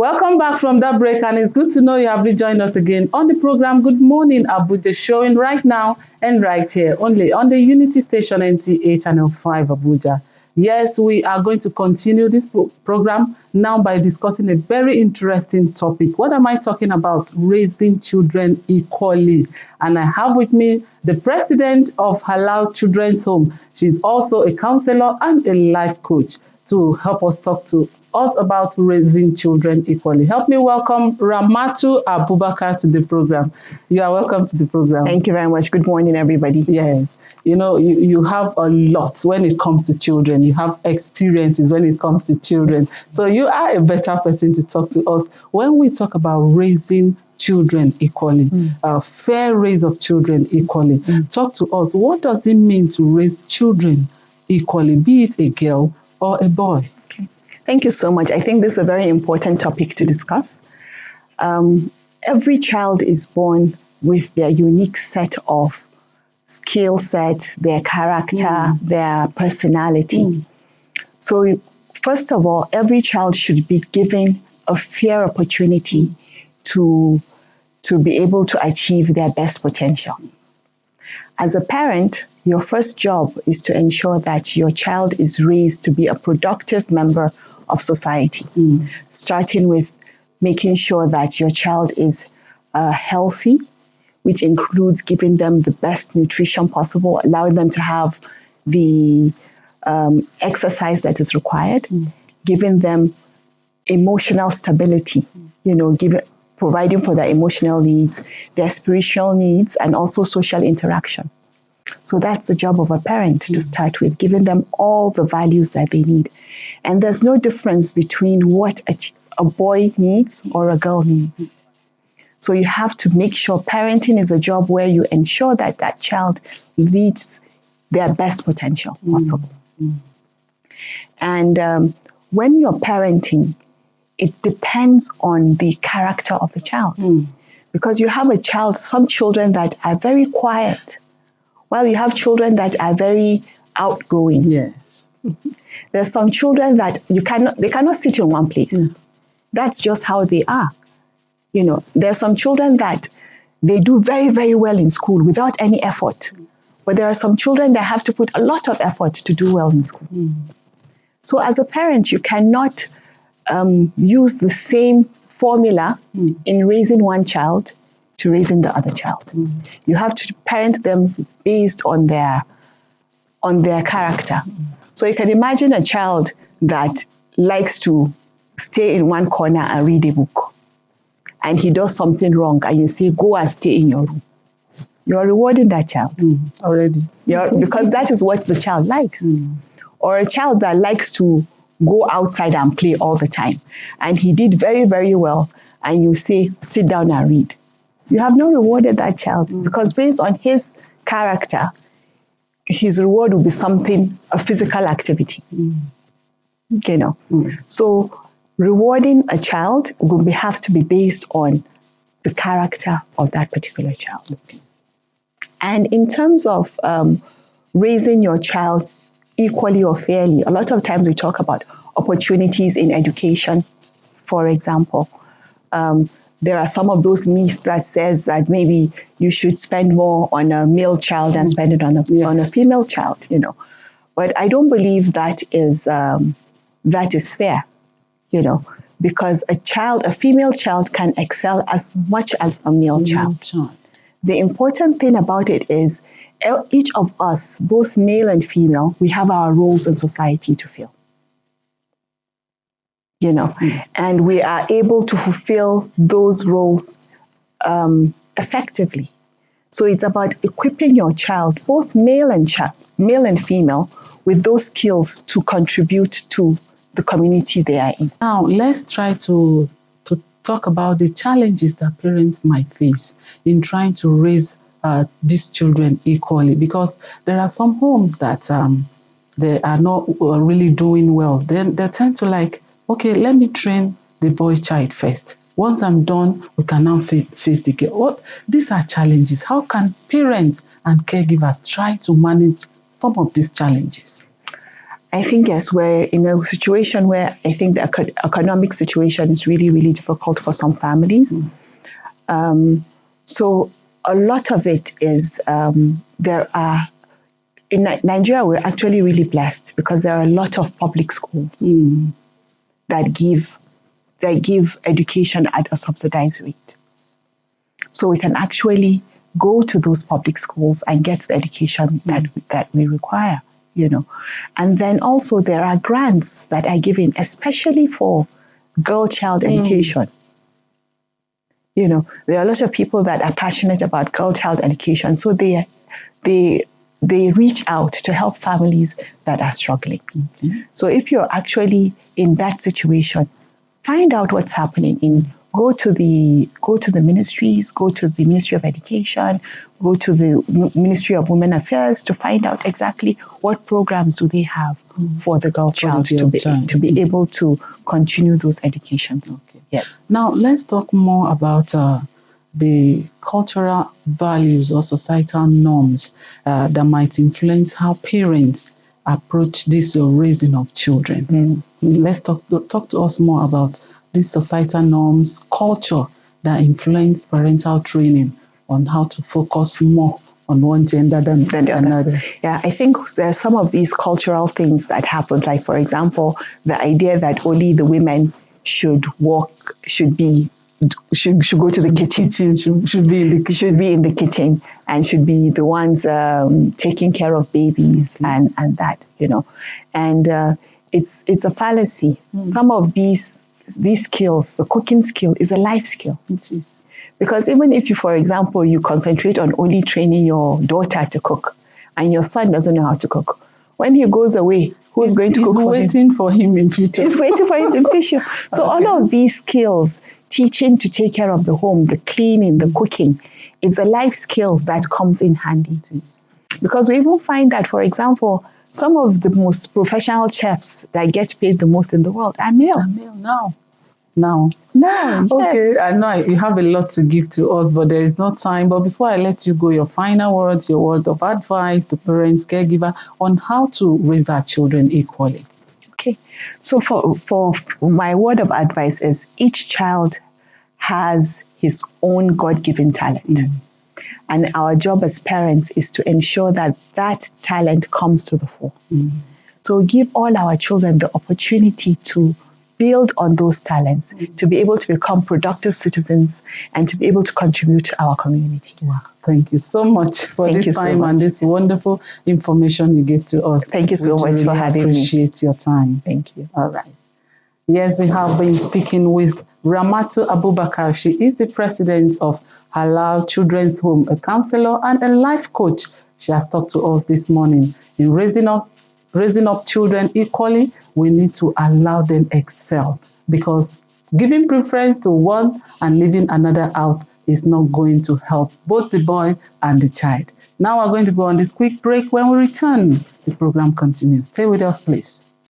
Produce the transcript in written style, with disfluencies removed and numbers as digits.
Welcome back from that break, and it's good to know you have rejoined us again on the program Good Morning Abuja, showing right now and right here only on the Unity Station NTA Channel 5 Abuja. Yes, we are going to continue this program now by discussing a very interesting topic. What am I talking about? Raising children equally. And I have with me the president of Halal Children's Home. She's also a counselor and a life coach to help us talk to us about raising children equally. Help me welcome Ramatu Abubakar to the program. You are welcome to the program. Thank you very much. Good morning, everybody. Yes. You know, you have a lot when it comes to children. You have experiences when it comes to children. So you are a better person to talk to us when we talk about raising children equally, fair raise of children equally. Talk to us. What does it mean to raise children equally, be it a girl or a boy? Thank you so much. I think this is a very important topic to discuss. Every child is born with their unique set of skill set, their character, their personality. So first of all, every child should be given a fair opportunity to be able to achieve their best potential. As a parent, your first job is to ensure that your child is raised to be a productive member of society, starting with making sure that your child is healthy, which includes giving them the best nutrition possible, allowing them to have the exercise that is required, giving them emotional stability, providing for their emotional needs, their spiritual needs, and also social interaction. So that's the job of a parent to start with, giving them all the values that they need. And there's no difference between what a boy needs or a girl needs. So you have to make sure parenting is a job where you ensure that that child reaches their best potential possible. And when you're parenting, it depends on the character of the child. Because you have a child, some children that are very quiet, while you have children that are very outgoing. Yes. There's some children that they cannot sit in one place. That's just how they are. There are some children that they do very, very well in school without any effort. But there are some children that have to put a lot of effort to do well in school. So as a parent, you cannot use the same formula in raising one child to raising the other child. You have to parent them based on their character. So you can imagine a child that likes to stay in one corner and read a book, and he does something wrong, and you say, go and stay in your room. You're rewarding that child. Already. Because that is what the child likes. Or a child that likes to go outside and play all the time, and he did very, very well, and you say, sit down and read. You have not rewarded that child, because based on his character, his reward will be a physical activity. So rewarding a child will have to be based on the character of that particular child. And in terms of raising your child equally or fairly, a lot of times we talk about opportunities in education, for example. There are some of those myths that says that maybe you should spend more on a male child than spend it on a female child, But I don't believe that is fair, because a female child can excel as much as a male child. The important thing about it is each of us, both male and female, we have our roles in society to fill. And we are able to fulfill those roles effectively. So it's about equipping your child, both male and female, with those skills to contribute to the community they are in. Now, let's try to talk about the challenges that parents might face in trying to raise these children equally, because there are some homes that they are not really doing well. Then they tend to okay, let me train the boy child first. Once I'm done, we can now face the girl. These are challenges. How can parents and caregivers try to manage some of these challenges? I think yes, we're in a situation where I think the economic situation is really, really difficult for some families. So a lot of it is there are in Nigeria we're actually really blessed because there are a lot of public schools that give education at a subsidized rate. So we can actually go to those public schools and get the education that we require, And then also there are grants that are given, especially for girl-child education. There are a lot of people that are passionate about girl-child education, so they reach out to help families that are struggling. So if you're actually in that situation, find out what's happening. Go to the ministries, go to the Ministry of Education, go to the Ministry of Women Affairs to find out exactly what programs do they have for the girl child to be able to continue those educations. Okay. Yes. Now let's talk more about the cultural values or societal norms that might influence how parents approach this raising of children. Let's talk to us more about these societal norms, culture that influence parental training on how to focus more on one gender than another. Yeah, I think there's some of these cultural things that happen. Like, for example, the idea that only the women should go to the kitchen, should be in the kitchen. Should be in the kitchen and should be the ones taking care of babies and that, And it's a fallacy. Some of these skills, the cooking skill is a life skill. It is. Because even if you, for example, you concentrate on only training your daughter to cook and your son doesn't know how to cook, when he goes away, who's going to cook for him? He's waiting for him in future. He's waiting for him in future. So all of these skills, teaching to take care of the home, the cleaning, the cooking, it's a life skill that comes in handy. Because we even find that, for example, some of the most professional chefs that get paid the most in the world are male. Are male now. Yes. Okay, I know you have a lot to give to us, but there is no time. But before I let you go, your final words, your words of advice to parents, caregiver on how to raise our children equally. Okay, so for my word of advice is each child has his own God-given talent. And our job as parents is to ensure that that talent comes to the fore. So give all our children the opportunity to build on those talents, to be able to become productive citizens and to be able to contribute to our community. Wow. Thank you so much for this time and this wonderful information you gave to us. Thank you so much for having me. Appreciate your time. Thank you. All right. Yes, we have been speaking with Ramatu Abubakar. She is the president of Halal Children's Home, a counselor and a life coach. She has talked to us this morning. In raising up children equally, we need to allow them excel, because giving preference to one and leaving another out is not going to help both the boy and the child. Now we're going to go on this quick break. When we return, the program continues. Stay with us, please.